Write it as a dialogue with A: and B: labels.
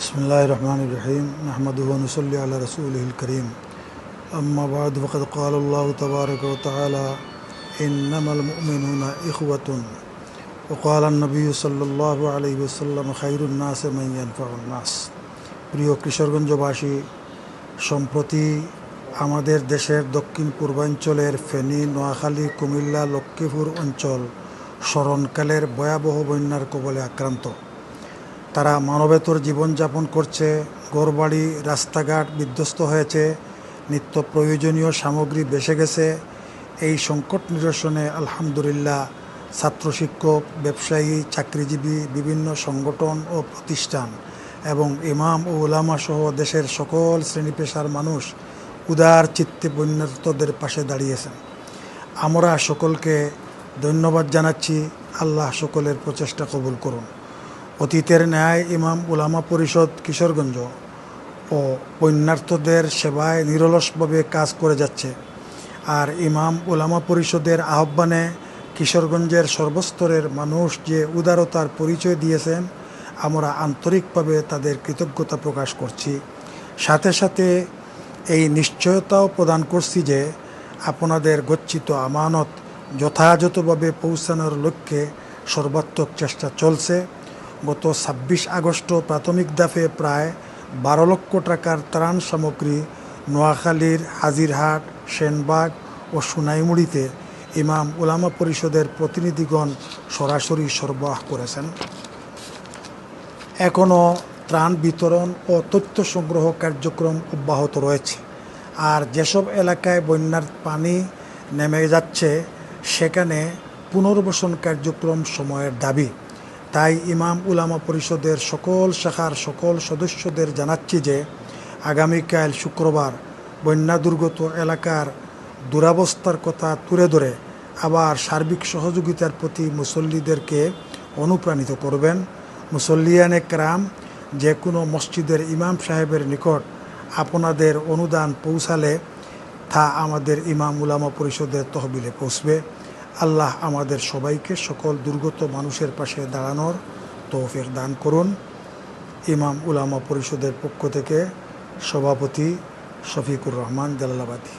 A: बिस्मिल्लाहिर्रहमानिर्रहीम नहमदुहु व नुसल्ली अला रसूलिहिल करीम अम्मा बाद फ़क़द क़ाल अल्लाहु तबारक व तआला इन्नमल मुअमिनूना इख़्वतुन व क़ाल अन्नबिय्यु सल्लल्लाहु अलैहि वसल्लम खैरुन नास मन यनफ़उन नास। প্রিয় কিশোরগঞ্জবাসী, সম্প্রতি আমাদের দেশের দক্ষিণ পূর্বাঞ্চলের ফেনী, নোয়াখালী, কুমিল্লা, লক্ষ্মীপুর অঞ্চল স্মরণকালের ভয়াবহ বন্যার কবলে আক্রান্ত। তারা মানবেতর জীবনযাপন করছে, ঘরবাড়ি রাস্তাঘাট বিধ্বস্ত হয়েছে, নিত্য প্রয়োজনীয় সামগ্রী বেসে গেছে। এই সংকট নিরসনে আলহামদুলিল্লাহ ছাত্র, শিক্ষক, ব্যবসায়ী, চাকরিজীবী, বিভিন্ন সংগঠন ও প্রতিষ্ঠান এবং ইমাম ও উলামা সহ দেশের সকল শ্রেণী পেশার মানুষ উদার চিত্তে বন্যার্তদের পাশে দাঁড়িয়েছেন। আমরা সকলকে ধন্যবাদ জানাচ্ছি। আল্লাহ সকলের প্রচেষ্টা কবুল করুন। অতীতের ন্যায় ইমাম উলামা পরিষদ কিশোরগঞ্জ ও বন্যার্তদের সেবায় নিরলসভাবে কাজ করে যাচ্ছে। আর ইমাম উলামা পরিষদের আহ্বানে কিশোরগঞ্জের সর্বস্তরের মানুষ যে উদারতার পরিচয় দিয়েছেন, আমরা আন্তরিকভাবে তাদের কৃতজ্ঞতা প্রকাশ করছি। সাথে সাথে এই নিশ্চয়তাও প্রদান করছি যে আপনাদের গচ্ছিত আমানত যথাযথভাবে পৌঁছানোর লক্ষ্যে সর্বাত্মক চেষ্টা চলছে। গত ২৬ আগস্ট প্রাথমিক ধাপে প্রায় ১২ লক্ষ টাকার ত্রাণ সামগ্রী নোয়াখালীর হাজিরহাট, সেনবাগ ও সোনাইমুড়িতে ইমাম উলামা পরিষদের প্রতিনিধিগণ সরাসরি সরবরাহ করেছেন। এখনও ত্রাণ বিতরণ ও তথ্য সংগ্রহ কার্যক্রম অব্যাহত রয়েছে। আর যেসব এলাকায় বন্যার পানি নেমে যাচ্ছে সেখানে পুনর্বাসন কার্যক্রম সময়ের দাবি। তাই ইমাম উলামা পরিষদের সকল শাখার সকল সদস্যদের জানাচ্ছি যে আগামীকাল শুক্রবার বন্যা দুর্গত এলাকার দুরবস্থার কথা তুলে ধরে আবার সার্বিক সহযোগিতার প্রতি মুসল্লিদেরকে অনুপ্রাণিত করবেন। মুসল্লিয়ানে কেরাম, যে কোনো মসজিদের ইমাম সাহেবের নিকট আপনাদের অনুদান পৌঁছালে তা আমাদের ইমাম উলামা পরিষদের তহবিলে পৌঁছবে। আল্লাহ আমাদের সবাইকে সকল দুর্গত মানুষের পাশে দাঁড়ানোর তৌফিক দান করুন। ইমাম উলামা পরিষদের পক্ষ থেকে সভাপতি শফিকুর রহমান জালালাবাদী।